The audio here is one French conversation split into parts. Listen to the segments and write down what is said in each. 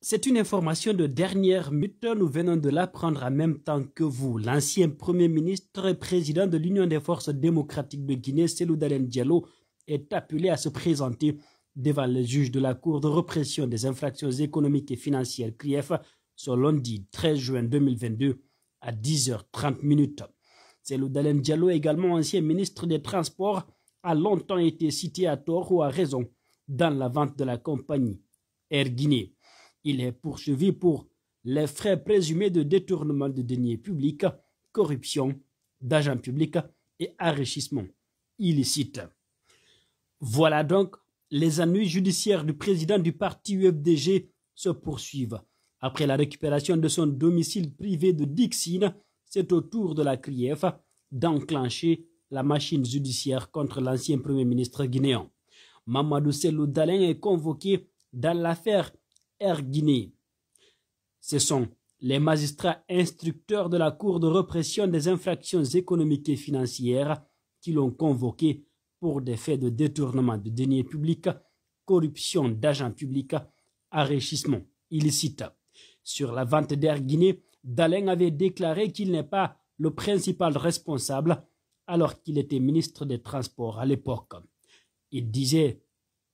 C'est une information de dernière minute, nous venons de l'apprendre en même temps que vous. L'ancien Premier ministre et président de l'Union des forces démocratiques de Guinée, Cellou Dalein Diallo, est appelé à se présenter devant les juges de la Cour de répression des infractions économiques et financières CRIEF ce lundi 13 juin 2022 à 10h30. Cellou Dalein Diallo, également ancien ministre des Transports, a longtemps été cité à tort ou à raison dans la vente de la compagnie Air Guinée. Il est poursuivi pour les frais présumés de détournement de deniers publics, corruption d'agents publics et enrichissement illicite. Voilà donc, les ennuis judiciaires du président du parti UFDG se poursuivent. Après la récupération de son domicile privé de Dixine, c'est au tour de la CRIEF d'enclencher la machine judiciaire contre l'ancien Premier ministre guinéen. Mamadou Cellou Dalein est convoqué dans l'affaire Air Guinée. Ce sont les magistrats instructeurs de la Cour de répression des infractions économiques et financières qui l'ont convoqué pour des faits de détournement de deniers publics, corruption d'agents publics, enrichissement illicite. Sur la vente d'Air Guinée, Dalein avait déclaré qu'il n'est pas le principal responsable alors qu'il était ministre des Transports à l'époque. Il disait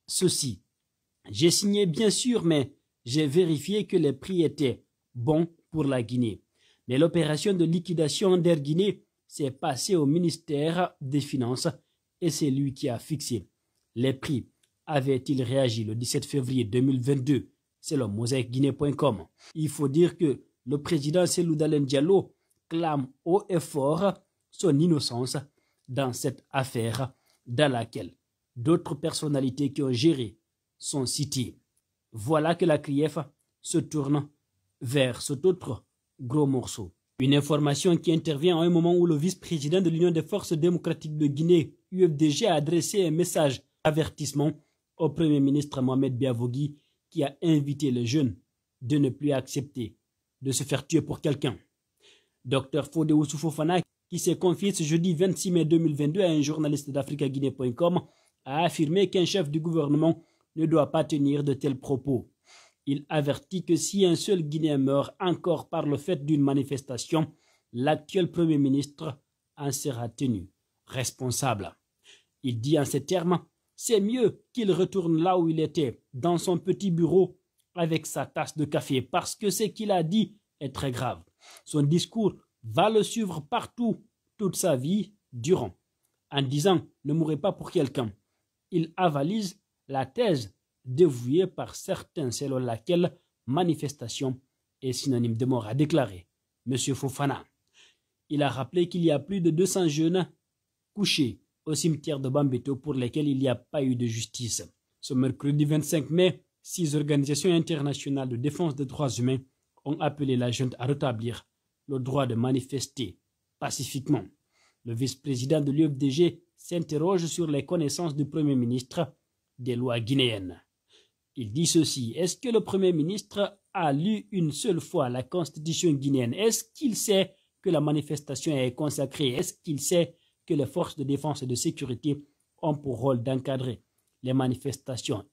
ceci: « J'ai signé bien sûr, mais j'ai vérifié que les prix étaient bons pour la Guinée. Mais l'opération de liquidation d'Air Guinée s'est passée au ministère des Finances et c'est lui qui a fixé les prix. » Avait-il réagi le 17 février 2022 selon mosaicguinée.com. Il faut dire que le président Cellou Dalein Diallo clame haut et fort son innocence dans cette affaire dans laquelle d'autres personnalités qui ont géré sont citées. Voilà que la CRIEF se tourne vers cet autre gros morceau. Une information qui intervient à un moment où le vice-président de l'Union des forces démocratiques de Guinée, UFDG, a adressé un message d'avertissement au Premier ministre Mohamed Biavogui qui a invité les jeunes de ne plus accepter de se faire tuer pour quelqu'un. Dr Fodé Oussou Fofana, qui s'est confié ce jeudi 26 mai 2022 à un journaliste d'AfricaGuinée.com, a affirmé qu'un chef du gouvernement ne doit pas tenir de tels propos. Il avertit que si un seul Guinéen meurt encore par le fait d'une manifestation, l'actuel Premier ministre en sera tenu responsable. Il dit en ces termes: « C'est mieux qu'il retourne là où il était, dans son petit bureau, avec sa tasse de café, parce que ce qu'il a dit est très grave. Son discours va le suivre partout, toute sa vie durant. En disant « ne mourrez pas pour quelqu'un », il avalise la thèse dévouée par certains selon laquelle manifestation est synonyme de mort, a déclaré M. Fofana. Il a rappelé qu'il y a plus de 200 jeunes couchés au cimetière de Bambeto pour lesquels il n'y a pas eu de justice. Ce mercredi 25 mai, 6 organisations internationales de défense des droits humains ont appelé la junte à rétablir le droit de manifester pacifiquement. Le vice-président de l'UFDG s'interroge sur les connaissances du Premier ministre des lois guinéennes. Il dit ceci: est-ce que le Premier ministre a lu une seule fois la Constitution guinéenne? Est-ce qu'il sait que la manifestation est consacrée? Est-ce qu'il sait que les forces de défense et de sécurité ont pour rôle d'encadrer les manifestations?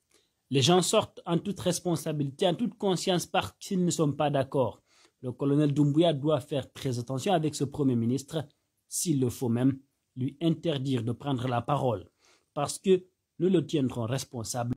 Les gens sortent en toute responsabilité, en toute conscience, parce qu'ils ne sont pas d'accord. Le colonel Doumbouya doit faire très attention avec ce Premier ministre, s'il le faut même lui interdire de prendre la parole, parce que nous le tiendrons responsable.